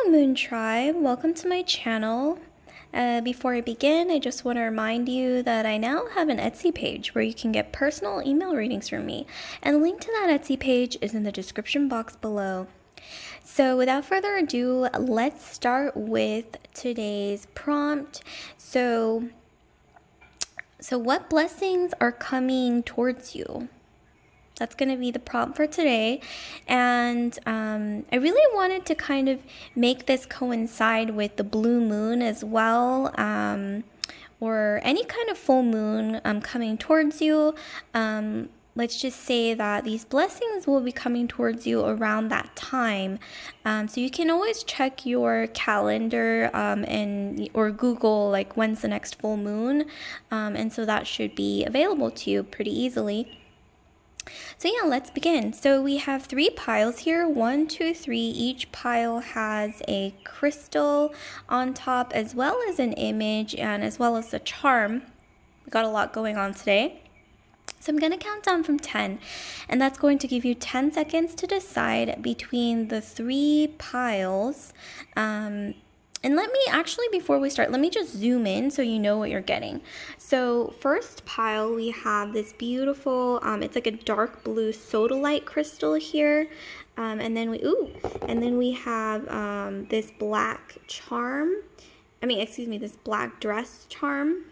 Hello Moon Tribe, welcome to my channel. Before I begin, I just want to remind you that I now have an Etsy page where you can get personal email readings from me, and the link to that Etsy page is in the description box below. So without further ado, let's start with today's prompt. So what blessings are coming towards you? That's going to be the prompt for today. And I really wanted to kind of make this coincide with the blue moon as well, or any kind of full moon coming towards you. Let's just say that these blessings will be coming towards you around that time. So you can always check your calendar or Google like when's the next full moon. And so that should be available to you pretty easily. So yeah, let's begin. So we have 3 piles here, 1, 2, 3. Each pile has a crystal on top as well as an image and as well as a charm. We got a lot going on today. So I'm going to count down from 10, and that's going to give you 10 seconds to decide between the 3 piles. And let me actually, before we start, let me just zoom in so you know what you're getting. So first pile, we have this beautiful, it's like a dark blue sodalite crystal here. And then we have this black charm. This black dress charm.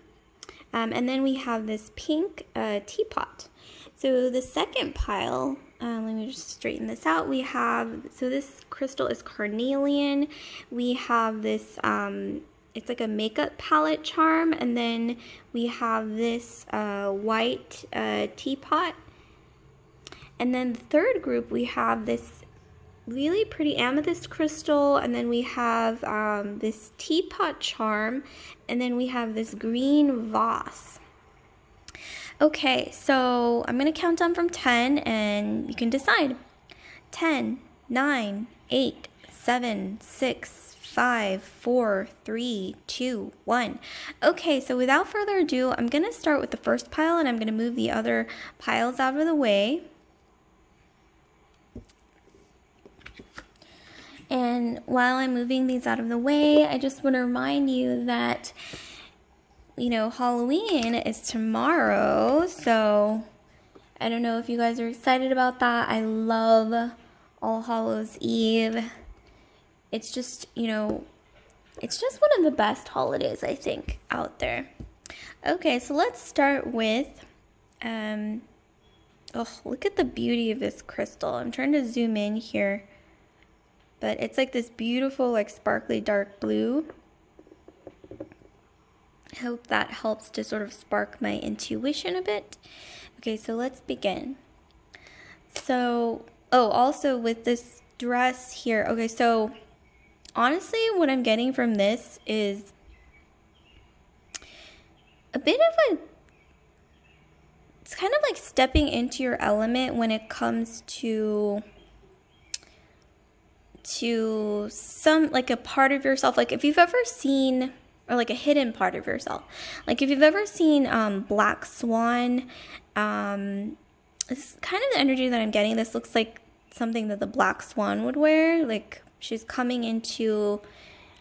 And then we have this pink teapot. So the second pile, let me just straighten this out. We have, so this crystal is carnelian. We have this, it's like a makeup palette charm. And then we have this white teapot. And then the third group, we have this really pretty amethyst crystal. And then we have this teapot charm. And then we have this green vase. Okay, so I'm going to count down from 10 and you can decide. 10, 9, 8, 7, 6, 5, 4, 3, 2, 1. Okay, so without further ado, I'm going to start with the first pile and I'm going to move the other piles out of the way. And while I'm moving these out of the way, I just want to remind you that Halloween is tomorrow, so I don't know if you guys are excited about that. I love All Hallows Eve. It's just, it's just one of the best holidays, I think, out there. Okay, so let's start with, look at the beauty of this crystal. I'm trying to zoom in here, but it's like this beautiful, like sparkly dark blue. I hope that helps to sort of spark my intuition a bit. Okay, so let's begin. So, also with this dress here. Okay, so honestly, what I'm getting from this is a bit of it's kind of like stepping into your element when it comes to some, like a part of yourself. Like if you've ever seen, or like a hidden part of yourself. Like if you've ever seen Black Swan, it's kind of the energy that I'm getting. This looks like something that the Black Swan would wear. Like she's coming into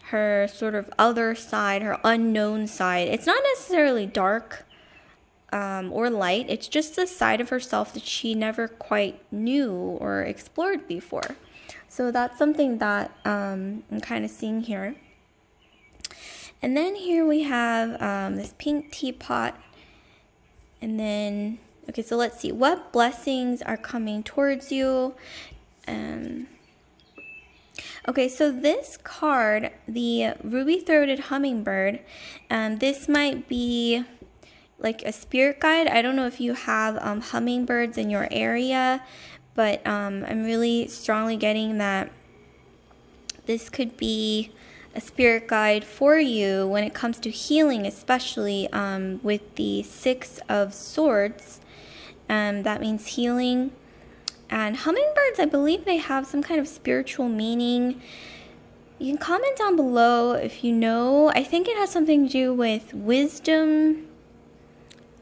her sort of other side, her unknown side. It's not necessarily dark or light. It's just the side of herself that she never quite knew or explored before. So that's something that I'm kind of seeing here. And then here we have this pink teapot. And then, okay, so let's see. What blessings are coming towards you? Okay, so this card, the ruby-throated hummingbird, this might be like a spirit guide. I don't know if you have hummingbirds in your area, but I'm really strongly getting that this could be a spirit guide for you when it comes to healing, especially with the 6 of Swords. That means healing. And hummingbirds, I believe they have some kind of spiritual meaning. You can comment down below if you know. I think it has something to do with wisdom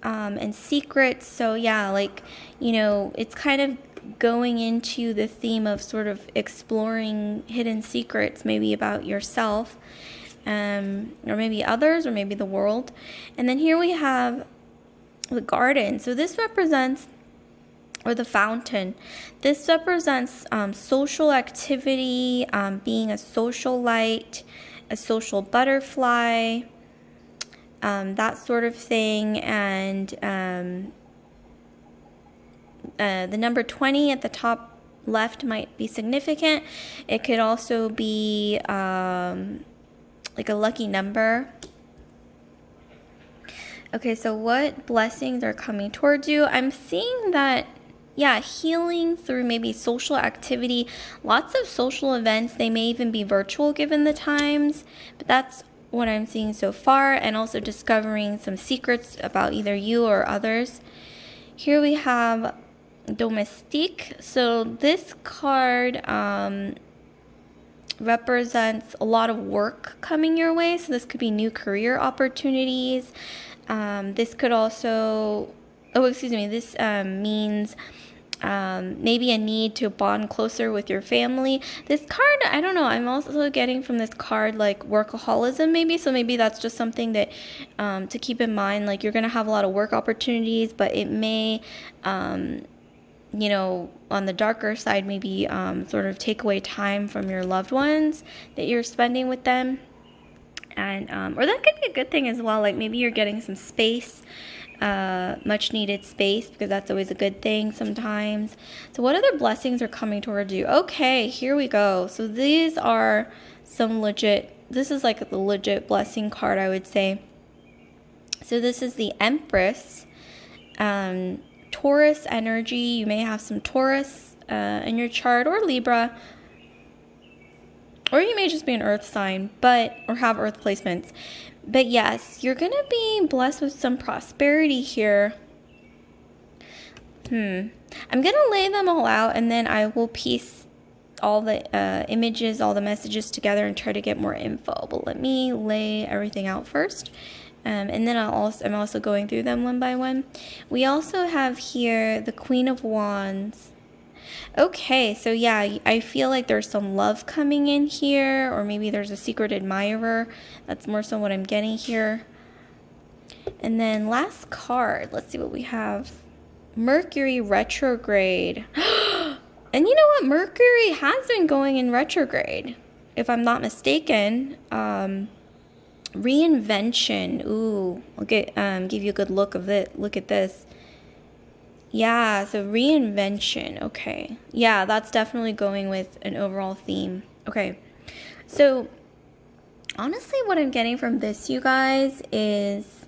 and secrets. So yeah, like, it's kind of going into the theme of sort of exploring hidden secrets, maybe about yourself, or maybe others, or maybe the world. And then here we have the garden. So this represents, or the fountain. This represents social activity, being a social light, a social butterfly, that sort of thing. And the number 20 at the top left might be significant. It could also be like a lucky number. Okay, so what blessings are coming towards you? I'm seeing that, yeah, healing through maybe social activity, lots of social events. They may even be virtual given the times, but that's what I'm seeing so far. And also discovering some secrets about either you or others. Here we have Domestique. So this card represents a lot of work coming your way. So this could be new career opportunities. This could also, this means maybe a need to bond closer with your family. This card, I don't know, I'm also getting from this card like workaholism maybe. So maybe that's just something that to keep in mind. Like you're going to have a lot of work opportunities, but it may, you know, on the darker side, maybe sort of take away time from your loved ones that you're spending with them. And or that could be a good thing as well. Like maybe you're getting some space, much needed space, because that's always a good thing sometimes. So what other blessings are coming towards you? Okay, here we go. So these are some legit, this is like the legit blessing card, I would say. So this is the Empress, Taurus energy. You may have some Taurus in your chart, or Libra. Or you may just be an earth sign, or have earth placements. But yes, you're going to be blessed with some prosperity here. I'm going to lay them all out, and then I will piece all the images, all the messages together and try to get more info. But let me lay everything out first. And then I'm also going through them one by one. We also have here the Queen of Wands. Okay, so yeah, I feel like there's some love coming in here, or maybe there's a secret admirer. That's more so what I'm getting here. And then last card, let's see what we have. Mercury retrograde. And you know what? Mercury has been going in retrograde, if I'm not mistaken. Reinvention. Ooh, I'll give you a good look of it. Look at this. Yeah, so reinvention. Okay. Yeah, that's definitely going with an overall theme. Okay. So, honestly, what I'm getting from this, you guys, is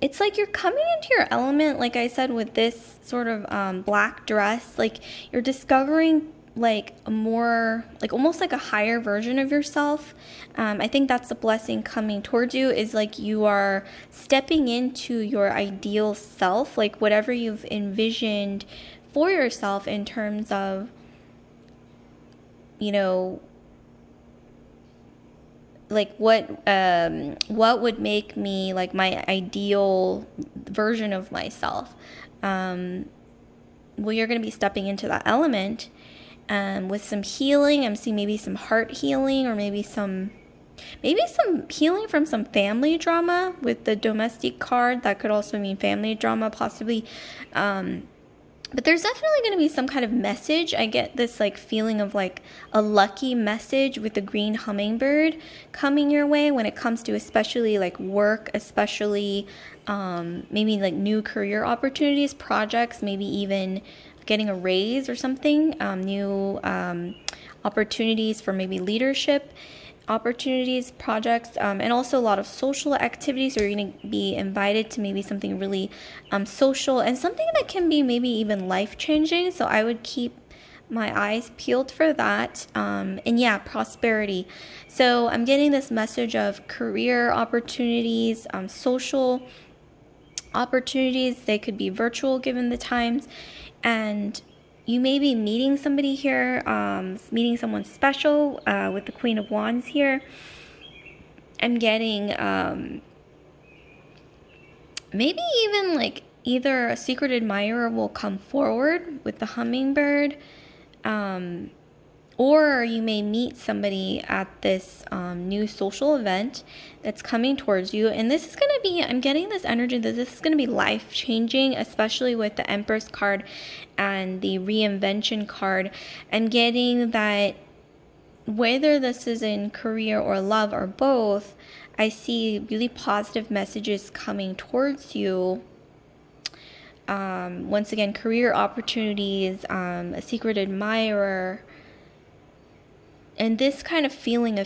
it's like you're coming into your element, like I said, with this sort of black dress. Like, you're discovering like a more, like almost like a higher version of yourself. I think that's the blessing coming towards you, is like you are stepping into your ideal self, like whatever you've envisioned for yourself in terms of, you know, like what would make me like my ideal version of myself. Well, you're going to be stepping into that element. With some healing. I'm seeing maybe some heart healing, or maybe some healing from some family drama with the Domestique card. That could also mean family drama, possibly. But there's definitely going to be some kind of message. I get this like feeling of like a lucky message with the green hummingbird coming your way when it comes to especially like work, especially maybe like new career opportunities, projects, maybe even getting a raise or something, new opportunities for maybe leadership opportunities, projects, and also a lot of social activities. So you're going to be invited to maybe something really social, and something that can be maybe even life-changing. So I would keep my eyes peeled for that. And yeah, prosperity. So I'm getting this message of career opportunities, social opportunities. They could be virtual given the times. And you may be meeting somebody here, meeting someone special with the Queen of Wands here. I'm getting maybe even like either a secret admirer will come forward with the hummingbird, or you may meet somebody at this new social event that's coming towards you. And this is going to be, I'm getting this energy that this is going to be life-changing, especially with the Empress card and the reinvention card. I'm getting that whether this is in career or love or both, I see really positive messages coming towards you. Once again, career opportunities, a secret admirer, and this kind of feeling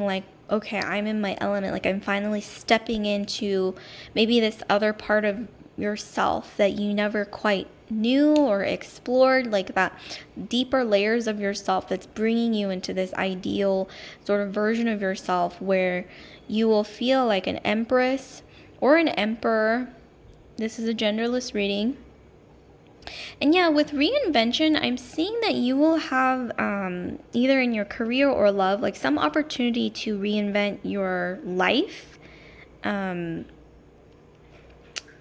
like, okay, I'm in my element, like I'm finally stepping into maybe this other part of yourself that you never quite knew or explored, like that deeper layers of yourself that's bringing you into this ideal sort of version of yourself where you will feel like an empress or an emperor. This is a genderless reading. And yeah, with reinvention, I'm seeing that you will have either in your career or love, like some opportunity to reinvent your life. And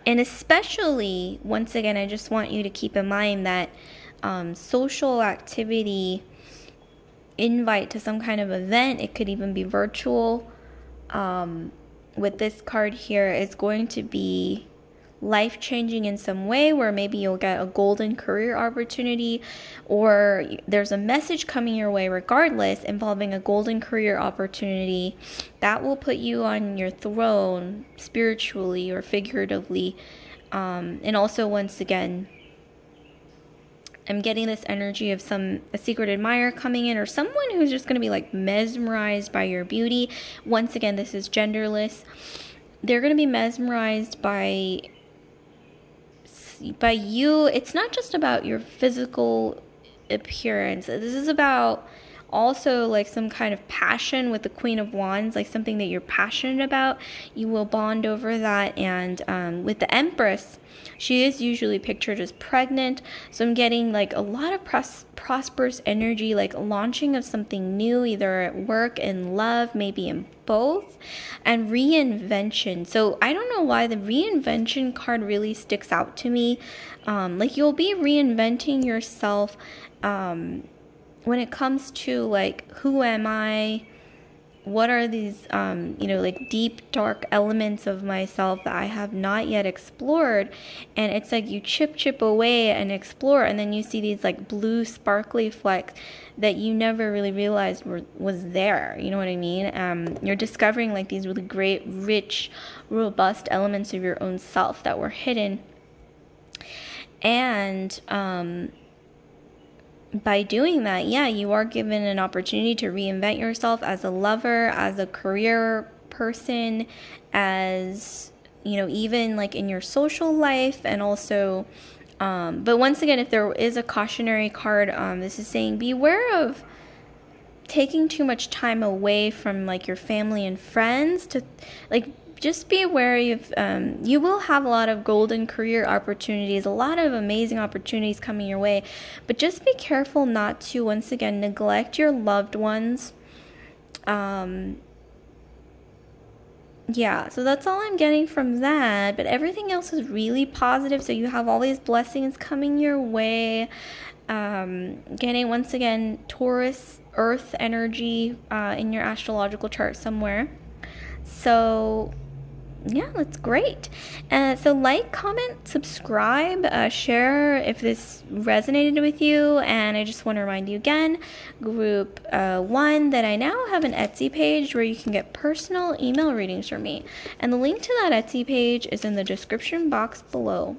especially, once again, I just want you to keep in mind that social activity, invite to some kind of event, it could even be virtual, with this card here is going to be life-changing in some way, where maybe you'll get a golden career opportunity, or there's a message coming your way regardless involving a golden career opportunity that will put you on your throne spiritually or figuratively. And also, once again, I'm getting this energy of a secret admirer coming in, or someone who's just going to be like mesmerized by your beauty. Once again, this is genderless. They're going to be mesmerized by you. It's not just about your physical appearance. This is about also like some kind of passion with the Queen of Wands, like something that you're passionate about. You will bond over that. And with the Empress, she is usually pictured as pregnant. So I'm getting like a lot of prosperous energy, like launching of something new, either at work and love, maybe in both, and reinvention. So I don't know why the reinvention card really sticks out to me. Like you'll be reinventing yourself when it comes to like, who am I? What are these, like deep, dark elements of myself that I have not yet explored? And it's like you chip away and explore, and then you see these like blue sparkly flecks that you never really realized was there. You know what I mean? You're discovering like these really great, rich, robust elements of your own self that were hidden. And by doing that, yeah, you are given an opportunity to reinvent yourself as a lover, as a career person, as, even like in your social life, and also, but once again, if there is a cautionary card, this is saying beware of taking too much time away from like your family and friends to like, just be wary of, you will have a lot of golden career opportunities, a lot of amazing opportunities coming your way, but just be careful not to, once again, neglect your loved ones. Yeah, so that's all I'm getting from that, but everything else is really positive, so you have all these blessings coming your way. Getting, once again, Taurus, Earth energy in your astrological chart somewhere. So yeah, that's great. So like, comment, subscribe, share if this resonated with you. And I just want to remind you again, group 1, that I now have an Etsy page where you can get personal email readings from me. And the link to that Etsy page is in the description box below.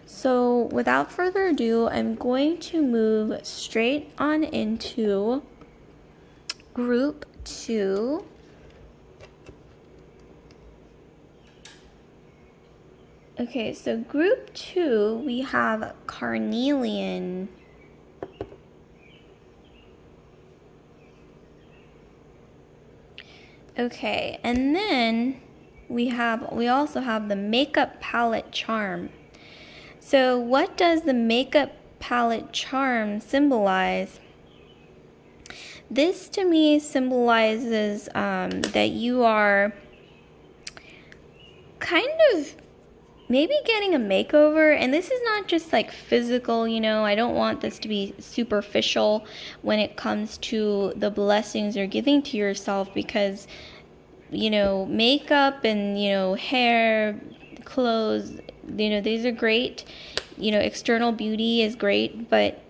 So without further ado, I'm going to move straight on into group 2. Okay, so group 2, we have Carnelian. Okay, and then we also have the Makeup Palette Charm. So what does the Makeup Palette Charm symbolize? This to me symbolizes that you are kind of maybe getting a makeover. And this is not just like physical, you know, I don't want this to be superficial when it comes to the blessings you're giving to yourself, because, you know, makeup and, you know, hair, clothes, you know, these are great. You know, external beauty is great, but,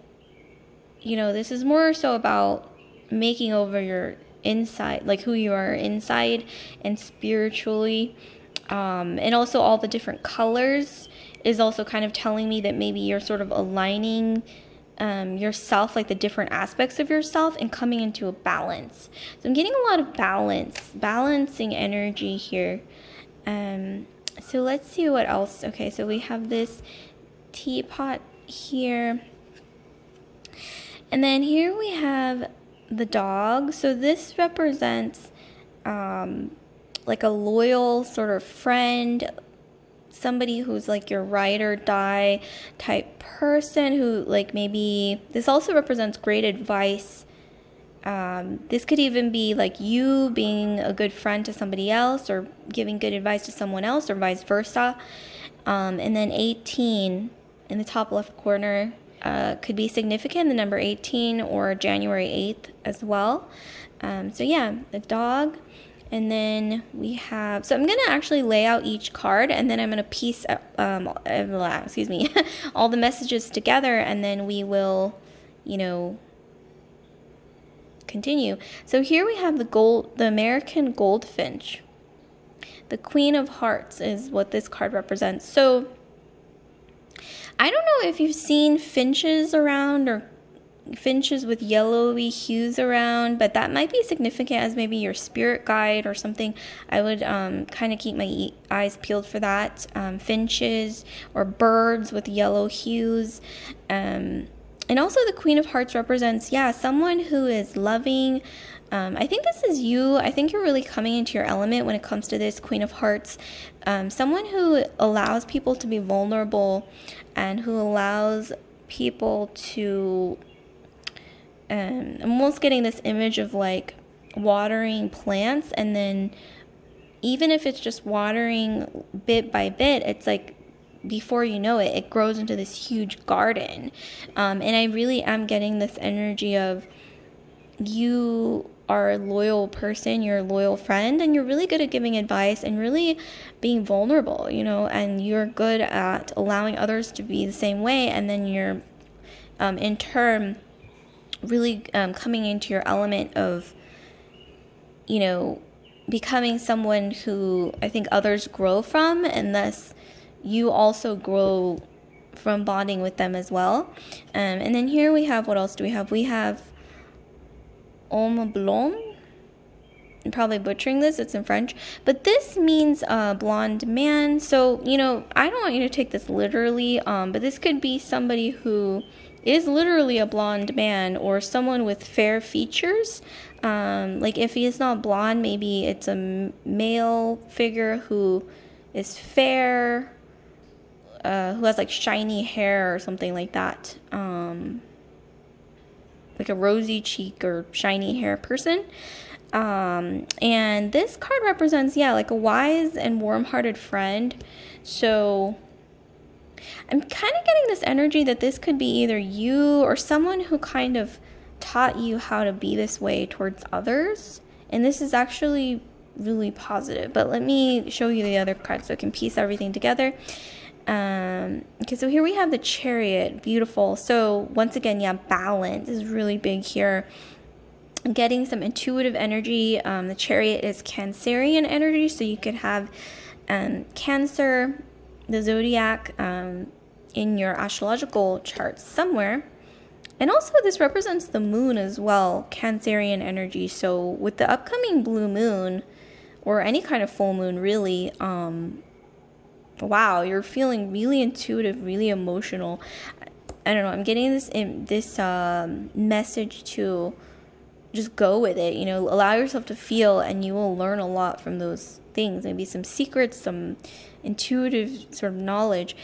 you know, this is more so about making over your inside, like who you are inside and spiritually. And also all the different colors is also kind of telling me that maybe you're sort of aligning yourself, like the different aspects of yourself, and coming into a balance. So I'm getting a lot of balancing energy here. So let's see what else. Okay, so we have this teapot here. And then here we have the dog. So this represents like a loyal sort of friend, somebody who's like your ride or die type person, who like maybe, this also represents great advice. This could even be like you being a good friend to somebody else, or giving good advice to someone else, or vice versa. And then 18 in the top left corner could be significant, the number 18, or January 8th as well. So yeah, the dog. And then we have, so I'm going to actually lay out each card, and then I'm going to piece, all the messages together, and then we will, you know, continue. So here we have the American goldfinch. The Queen of Hearts is what this card represents. So I don't know if you've seen finches around, or finches with yellowy hues around, but that might be significant as maybe your spirit guide or something. I would kind of keep my eyes peeled for that. Finches or birds with yellow hues. And also the Queen of Hearts represents, yeah, someone who is loving. I think this is you. I think you're really coming into your element when it comes to this Queen of Hearts. Someone who allows people to be vulnerable, and who allows people to, I'm almost getting this image of like watering plants, and then even if it's just watering bit by bit, it's like before you know it, it grows into this huge garden. And I really am getting this energy of you are a loyal person, you're a loyal friend, and you're really good at giving advice and really being vulnerable, you know, and you're good at allowing others to be the same way, and then you're in turn really coming into your element of, you know, becoming someone who I think others grow from, and thus you also grow from bonding with them as well. And then here we have, what else do we have? We have Homme blond. I'm probably butchering this, it's in French, but this means a blonde man. So, you know, I don't want you to take this literally, but this could be somebody who is literally a blonde man, or someone with fair features. Like if he is not blonde, maybe it's a male figure who is fair, who has like shiny hair or something like that. Like a rosy cheek or shiny hair person. And this card represents, yeah, like a wise and warm-hearted friend. So I'm kind of getting this energy that this could be either you or someone who kind of taught you how to be this way towards others. And this is actually really positive. But let me show you the other cards so I can piece everything together. Okay, so here we have the Chariot. Beautiful. So once again, yeah, balance is really big here. I'm getting some intuitive energy. The Chariot is Cancerian energy, so you could have Cancer, the zodiac, in your astrological chart somewhere. And also this represents the moon as well, Cancerian energy. So with the upcoming blue moon, or any kind of full moon really, wow, you're feeling really intuitive, really emotional. I don't know, I'm getting this message to just go with it, you know, allow yourself to feel, and you will learn a lot from those things. Maybe some secrets, some intuitive sort of knowledge.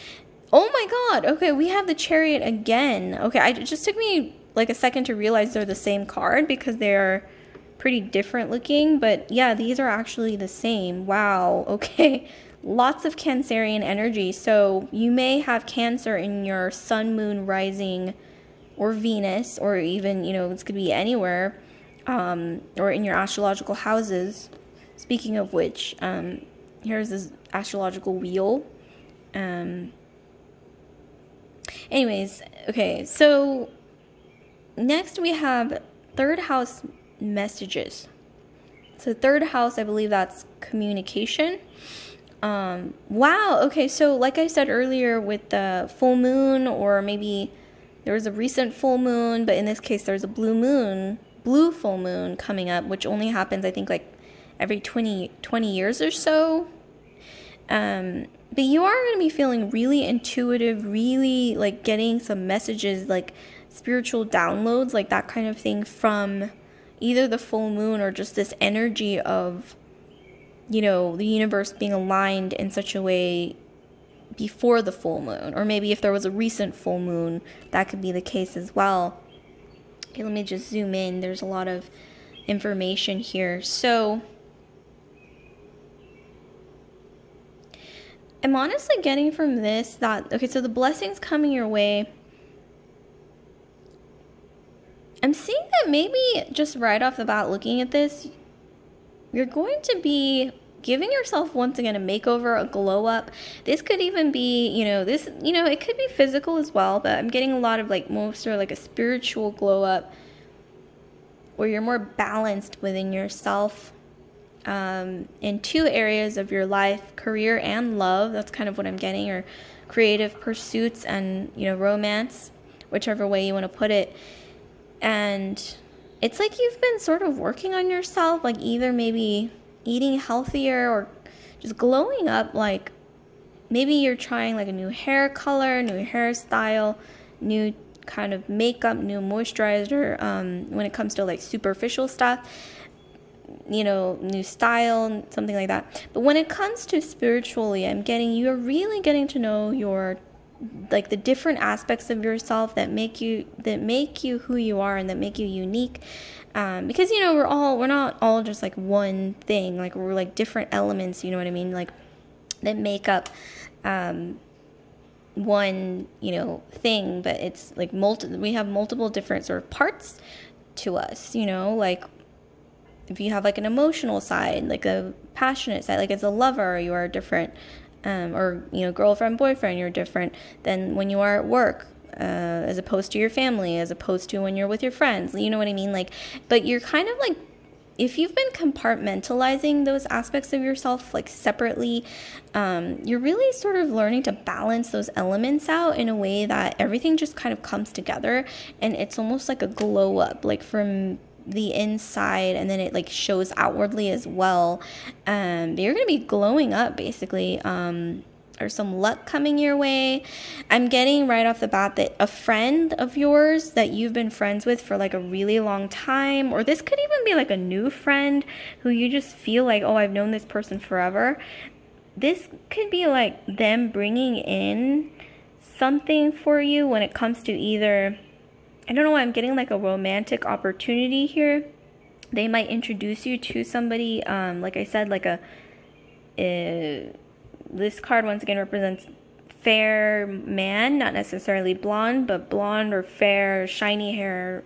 Oh my god, okay, we have the Chariot again. Okay, it just took me like a second to realize they're the same card, because they're pretty different looking, but yeah, these are actually the same. Wow, okay. lots of Cancerian energy. So you may have Cancer in your sun, moon, rising, or Venus, or even, this could be anywhere, or in your astrological houses. Speaking of which, here's this astrological wheel. Anyways, okay, so next we have third house messages. So third house, I believe that's communication. Wow, okay, so like I said earlier with the full moon, or maybe there was a recent full moon, but in this case there's a blue full moon coming up, which only happens, I think, like every 20 years or so. But you are going to be feeling really intuitive, really like getting some messages, like spiritual downloads, like that kind of thing from either the full moon or just this energy of, the universe being aligned in such a way before the full moon. Or maybe if there was a recent full moon, that could be the case as well. Okay, let me just zoom in. There's a lot of information here. So I'm honestly getting from this that, okay, so the blessings coming your way. I'm seeing that maybe just right off the bat looking at this, you're going to be giving yourself once again a makeover, a glow up. This could even be, it could be physical as well, but I'm getting a lot of like more sort of like a spiritual glow up where you're more balanced within yourself. In two areas of your life, career and love. That's kind of what I'm getting, or creative pursuits and, romance, whichever way you want to put it. And it's like you've been sort of working on yourself, like either maybe eating healthier or just glowing up. Like maybe you're trying like a new hair color, new hairstyle, new kind of makeup, new moisturizer, when it comes to like superficial stuff. New style, something like that. But when it comes to spiritually, you're really getting to know your, like the different aspects of yourself that make you who you are and that make you unique. Because, we're not all just like one thing, like we're like different elements, you know what I mean? Like that make up, one, thing, but it's like we have multiple different sort of parts to us, like if you have like an emotional side, like a passionate side, like as a lover, you are different, or, girlfriend, boyfriend, you're different than when you are at work, as opposed to your family, as opposed to when you're with your friends, you know what I mean? Like, but you're kind of like, if you've been compartmentalizing those aspects of yourself like separately, you're really sort of learning to balance those elements out in a way that everything just kind of comes together, and it's almost like a glow up, like from the inside, and then it like shows outwardly as well. You're gonna be glowing up basically, or some luck coming your way. I'm getting right off the bat that a friend of yours that you've been friends with for like a really long time, or this could even be like a new friend who you just feel like, oh, I've known this person forever. This could be like them bringing in something for you when it comes to either, I don't know why I'm getting like a romantic opportunity here. They might introduce you to somebody, like I said, like this card once again represents fair man, not necessarily blonde, but blonde or fair, shiny hair,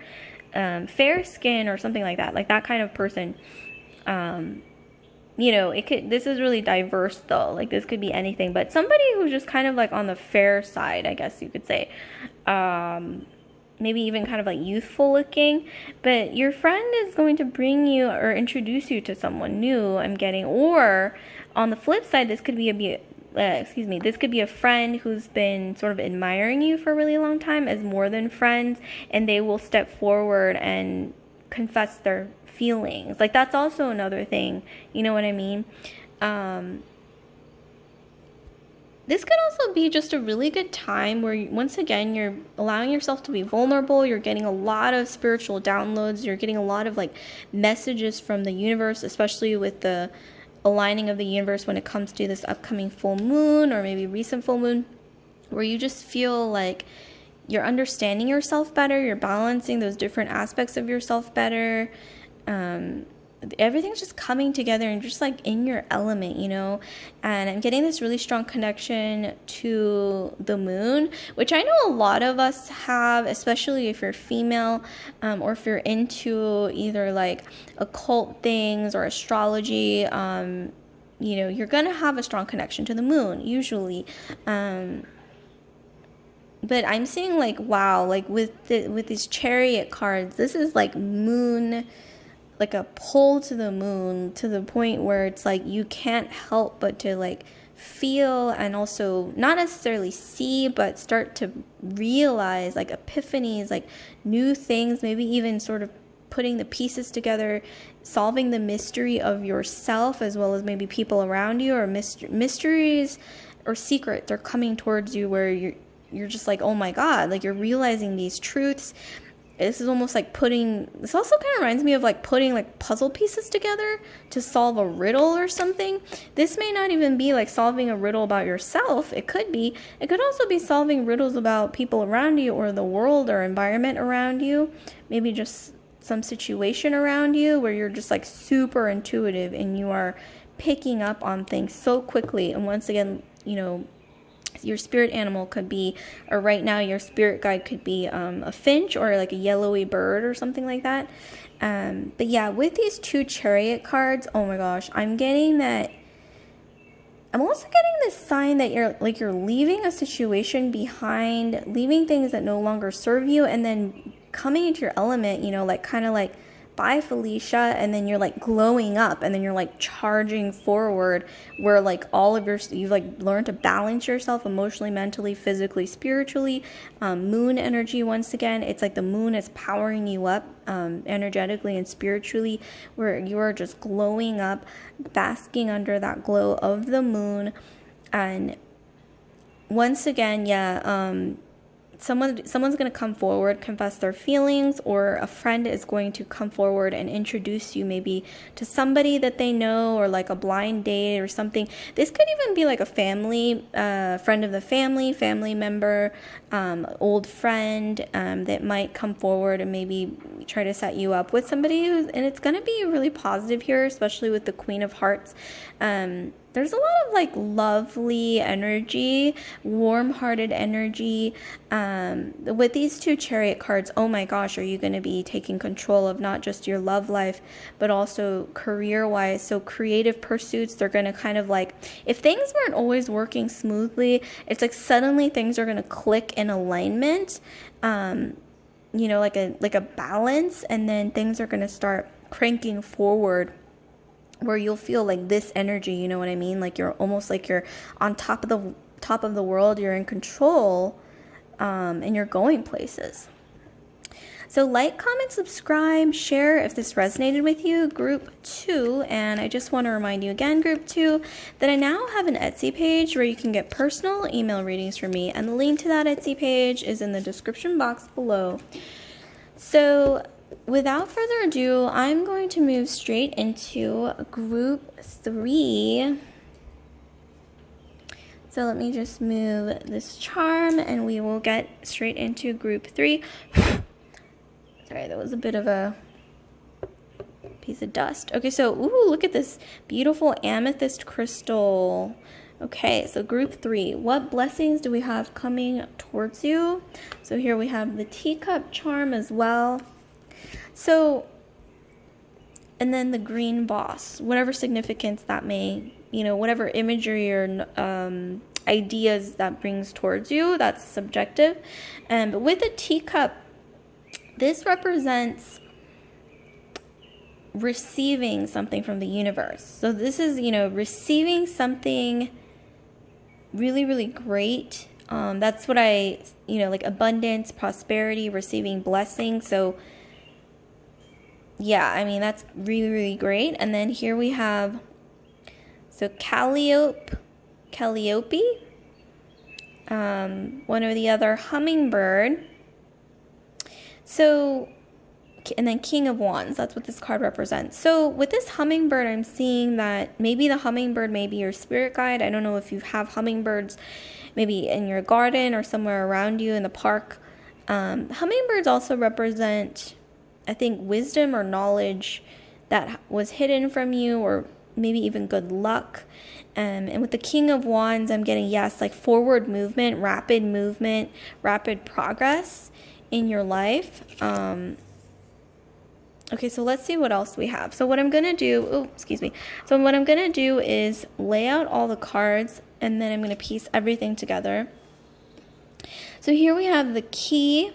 fair skin or something like that kind of person. This is really diverse though. Like this could be anything, but somebody who's just kind of like on the fair side, I guess you could say. Maybe even kind of like youthful looking, but your friend is going to bring you or introduce you to someone new, I'm getting. Or on the flip side, this could be this could be a friend who's been sort of admiring you for a really long time as more than friends, and they will step forward and confess their feelings. Like that's also another thing, you know what I mean? This could also be just a really good time where, once again, you're allowing yourself to be vulnerable. You're getting a lot of spiritual downloads. You're getting a lot of like messages from the universe, especially with the aligning of the universe when it comes to this upcoming full moon or maybe recent full moon, where you just feel like you're understanding yourself better. You're balancing those different aspects of yourself better. everything's just coming together and just like in your element, you know. And I'm getting this really strong connection to the moon, which I know a lot of us have, especially if you're female, or if you're into either like occult things or astrology. You know, you're gonna have a strong connection to the moon usually. But I'm seeing like, wow, like with these chariot cards, this is like moon, like a pull to the moon, to the point where it's like you can't help but to like feel, and also not necessarily see, but start to realize like epiphanies, like new things, maybe even sort of putting the pieces together, solving the mystery of yourself as well as maybe people around you, or mysteries or secrets are coming towards you where you're just like, oh my God, like you're realizing these truths. This is almost like this also kind of reminds me of like putting like puzzle pieces together to solve a riddle or something. This may not even be like solving a riddle about yourself. It could also be solving riddles about people around you, or the world or environment around you. Maybe just some situation around you where you're just like super intuitive and you are picking up on things so quickly. And once again, you know, your spirit animal could be, or right now your spirit guide could be a finch or like a yellowy bird or something like that. But yeah, with these two chariot cards, oh my gosh, I'm getting that. I'm also getting this sign that you're leaving a situation behind, leaving things that no longer serve you, and then coming into your element, you know, like kind of like, bye Felicia, and then you're like glowing up, and then you're like charging forward, where like you've like learned to balance yourself emotionally, mentally, physically, spiritually. Moon energy, once again, it's like the moon is powering you up energetically and spiritually, where you are just glowing up, basking under that glow of the moon. And once again, someone's going to come forward, confess their feelings, or a friend is going to come forward and introduce you maybe to somebody that they know, or like a blind date or something. This could even be like a family, friend of the family member, old friend, that might come forward and maybe try to set you up with somebody and it's going to be really positive here, especially with the Queen of Hearts. There's a lot of like lovely energy, warm-hearted energy. With these two chariot cards, oh my gosh, are you going to be taking control of not just your love life, but also career-wise? So creative pursuits, they're going to kind of like, if things weren't always working smoothly, it's like suddenly things are going to click in alignment, you know, like a balance, and then things are going to start cranking forward, where you'll feel like this energy, you know what I mean? Like you're almost like you're on top of the world, you're in control, and you're going places. So like, comment, subscribe, share if this resonated with you, group 2. And I just want to remind you again, group 2, that I now have an Etsy page where you can get personal email readings from me. And the link to that Etsy page is in the description box below. So without further ado, I'm going to move straight into group 3. So let me just move this charm and we will get straight into group 3. Sorry, that was a bit of a piece of dust. Okay, so ooh, look at this beautiful amethyst crystal. Okay, so group 3, what blessings do we have coming towards you? So here we have the teacup charm as well. So, and then the green boss, whatever significance that may, you know, whatever imagery or ideas that brings towards you, that's subjective. But with the teacup, this represents receiving something from the universe. So this is, you know, receiving something really, really great. That's what I, you know, like abundance, prosperity, receiving blessings. So yeah, I mean, that's really, really great. And then here we have, so Calliope, one or the other, hummingbird. So, and then King of Wands, that's what this card represents. So with this hummingbird, I'm seeing that maybe the hummingbird may be your spirit guide. I don't know if you have hummingbirds maybe in your garden or somewhere around you in the park. Hummingbirds also represent, I think, wisdom or knowledge, that was hidden from you, or maybe even good luck. And with the King of Wands, I'm getting, yes, like forward movement, rapid progress in your life. Okay, so let's see what else we have. So what I'm going to do, So what I'm going to do is lay out all the cards, and then I'm going to piece everything together. So here we have the key,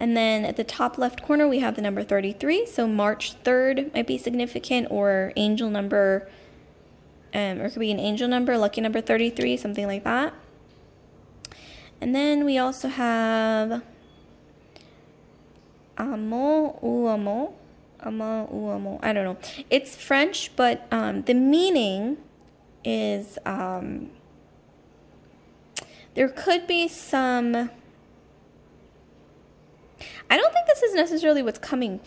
and then at the top left corner we have the number 33. So March 3rd might be significant, or angel number, or it could be an angel number, lucky number 33, something like that. And then we also have amo ou amo. I don't know. It's French, but the meaning is there could be some. I don't think this is necessarily what's coming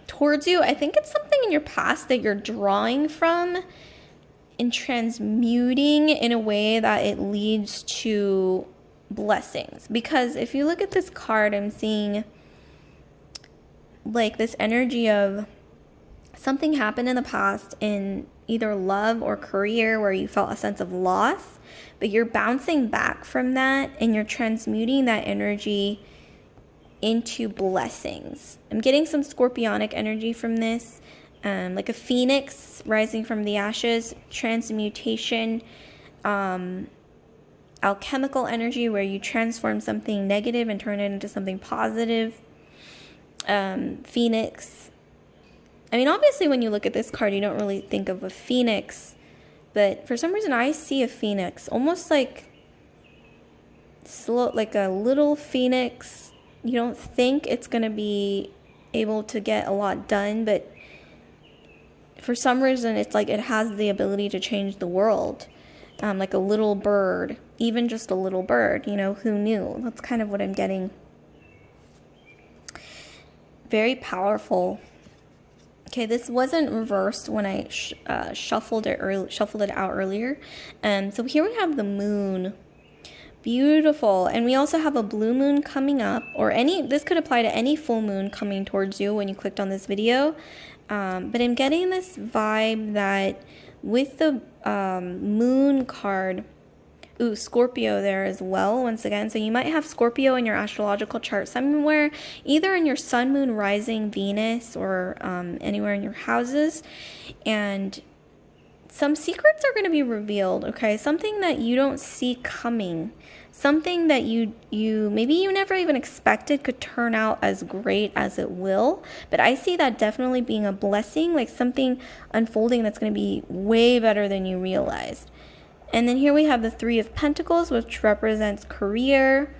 towards you. I think it's something in your past that you're drawing from and transmuting in a way that it leads to blessings. Because if you look at this card, I'm seeing like this energy of something happened in the past in either love or career where you felt a sense of loss, but you're bouncing back from that and you're transmuting that energy into blessings. I'm getting some scorpionic energy from this, like a phoenix rising from the ashes, transmutation, alchemical energy where you transform something negative and turn it into something positive. Phoenix. I mean, obviously when you look at this card, you don't really think of a phoenix, but for some reason I see a phoenix, almost like like a little phoenix. You don't think it's going to be able to get a lot done, but for some reason it's like it has the ability to change the world. Like a little bird, even just a little bird, you know, who knew? That's kind of what I'm getting. Very powerful. Okay, this wasn't reversed when I shuffled it out earlier. So here we have the moon. Beautiful. And we also have a blue moon coming up, or this could apply to any full moon coming towards you when you clicked on this video. But I'm getting this vibe that with the moon card, Scorpio there as well, once again. So you might have Scorpio in your astrological chart somewhere, either in your sun, moon, rising, Venus, or anywhere in your houses. And some secrets are going to be revealed, okay? Something that you don't see coming. Something that you maybe you never even expected could turn out as great as it will. But I see that definitely being a blessing, like something unfolding that's going to be way better than you realized. And then here we have the Three of Pentacles, which represents career.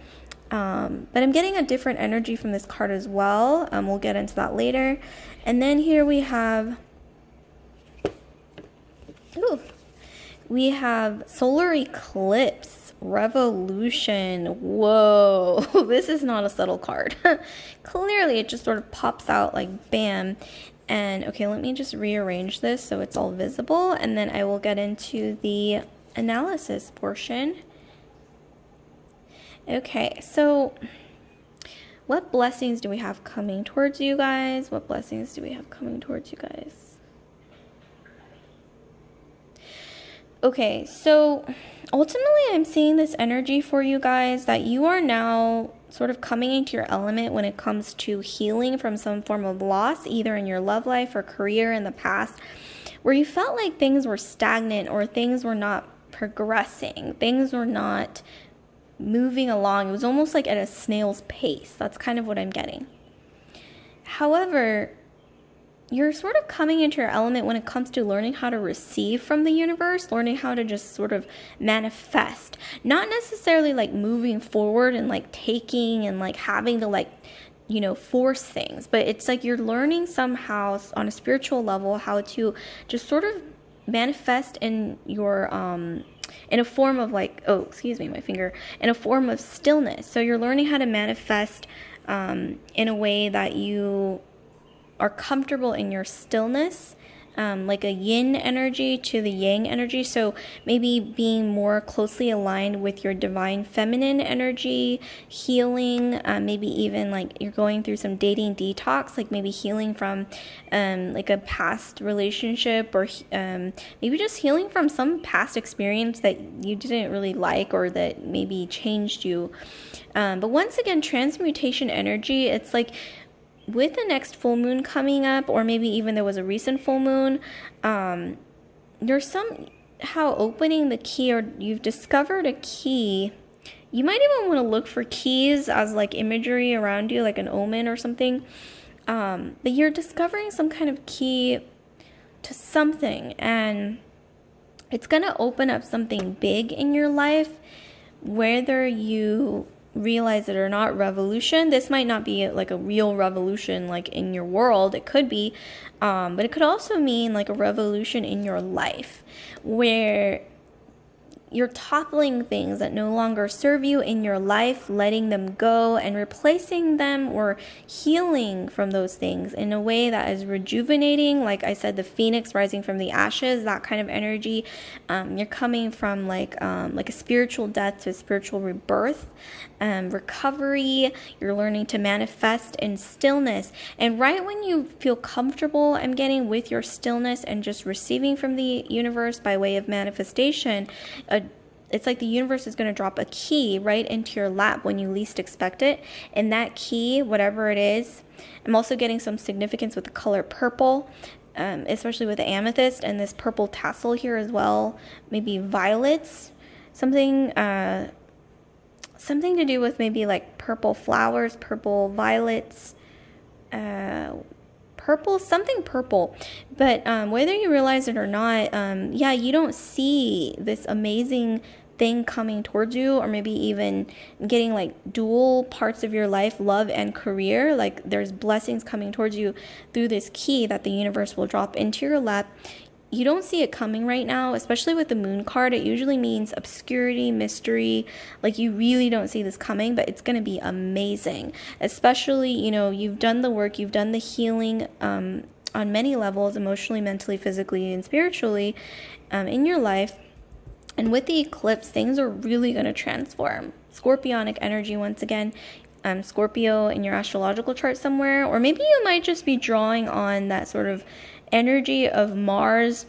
But I'm getting a different energy from this card as well. We'll get into that later. And then here we have solar eclipse, revolution. Whoa, this is not a subtle card. Clearly it just sort of pops out like bam. And okay, let me just rearrange this so it's all visible, and then I will get into the analysis portion. Okay, so what blessings do we have coming towards you guys? What blessings do we have coming towards you guys? Okay, so ultimately I'm seeing this energy for you guys that you are now sort of coming into your element when it comes to healing from some form of loss, either in your love life or career in the past, where you felt like things were stagnant or things were not progressing, things were not moving along. It was almost like at a snail's pace. That's kind of what I'm getting. However, you're sort of coming into your element when it comes to learning how to receive from the universe, learning how to just sort of manifest, not necessarily like moving forward and like taking and like having to like, you know, force things, but it's like you're learning somehow on a spiritual level how to just sort of manifest in your in a form of like, oh, excuse me, my finger, in a form of stillness. So you're learning how to manifest in a way that you are comfortable in your stillness, like a yin energy to the yang energy. So maybe being more closely aligned with your divine feminine energy, healing, maybe even like you're going through some dating detox, like maybe healing from like a past relationship, or maybe just healing from some past experience that you didn't really like or that maybe changed you. But once again, transmutation energy, it's like with the next full moon coming up, or maybe even there was a recent full moon, you're somehow opening the key, or you've discovered a key. You might even want to look for keys as like imagery around you, like an omen or something. But you're discovering some kind of key to something, and it's going to open up something big in your life, whether you realize it or not. Revolution. This might not be like a real revolution like in your world. It could be, but it could also mean like a revolution in your life, where you're toppling things that no longer serve you in your life, letting them go and replacing them, or healing from those things in a way that is rejuvenating. Like I said, the phoenix rising from the ashes, that kind of energy. You're coming from like a spiritual death to a spiritual rebirth, recovery. You're learning to manifest in stillness. And right when you feel comfortable, I'm getting, with your stillness and just receiving from the universe by way of manifestation, it's like the universe is going to drop a key right into your lap when you least expect it. And that key, whatever it is, I'm also getting some significance with the color purple, especially with the amethyst and this purple tassel here as well. Maybe violets, something to do with maybe like purple flowers, purple violets, purple, something purple. But whether you realize it or not, you don't see this amazing thing coming towards you, or maybe even getting like dual parts of your life, love and career. Like there's blessings coming towards you through this key that the universe will drop into your lap. You don't see it coming right now, especially with the moon card. It usually means obscurity, mystery. Like you really don't see this coming, but it's going to be amazing. Especially, you've done the work, you've done the healing on many levels, emotionally, mentally, physically, and spiritually in your life. And with the eclipse, things are really going to transform. Scorpionic energy once again. Scorpio in your astrological chart somewhere, or maybe you might just be drawing on that sort of energy of Mars.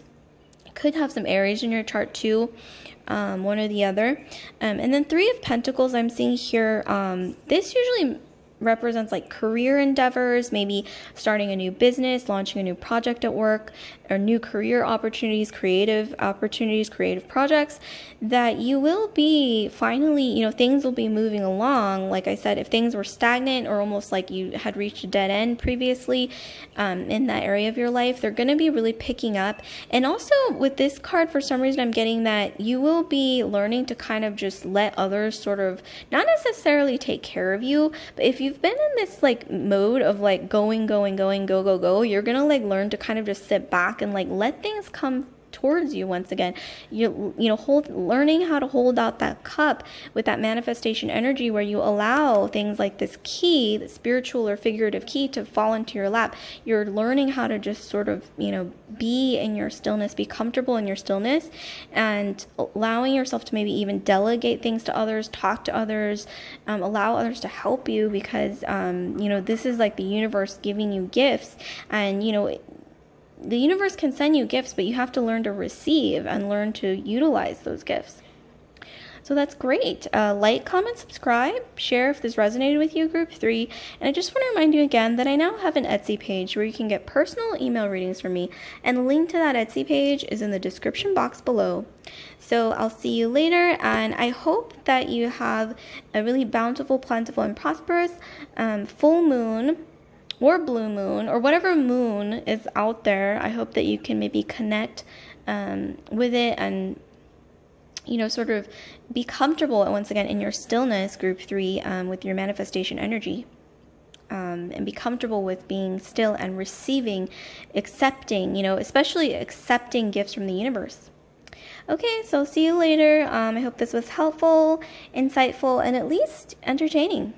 Could have some Aries in your chart too, one or the other. And then Three of Pentacles I'm seeing here. This usually represents like career endeavors, maybe starting a new business, launching a new project at work, or new career opportunities, creative projects that you will be finally, things will be moving along. Like I said, if things were stagnant or almost like you had reached a dead end previously in that area of your life, they're going to be really picking up. And also with this card, for some reason, I'm getting that you will be learning to kind of just let others sort of not necessarily take care of you, but if you've been in this like mode of like going, go, you're gonna like learn to kind of just sit back and like let things come towards you once again. Learning how to hold out that cup with that manifestation energy, where you allow things like this key, the spiritual or figurative key, to fall into your lap. You're learning how to just sort of, be in your stillness, be comfortable in your stillness, and allowing yourself to maybe even delegate things to others, talk to others, allow others to help you, because, this is like the universe giving you gifts. And, the universe can send you gifts, but you have to learn to receive and learn to utilize those gifts. So that's great. Like, comment, subscribe, share if this resonated with you, Group 3. And I just want to remind you again that I now have an Etsy page where you can get personal email readings from me. And the link to that Etsy page is in the description box below. So I'll see you later, and I hope that you have a really bountiful, plentiful, and prosperous full moon, or blue moon, or whatever moon is out there. I hope that you can maybe connect with it and, sort of be comfortable once again in your stillness, Group 3, with your manifestation energy. And be comfortable with being still and receiving, accepting, especially accepting gifts from the universe. Okay, so see you later. I hope this was helpful, insightful, and at least entertaining.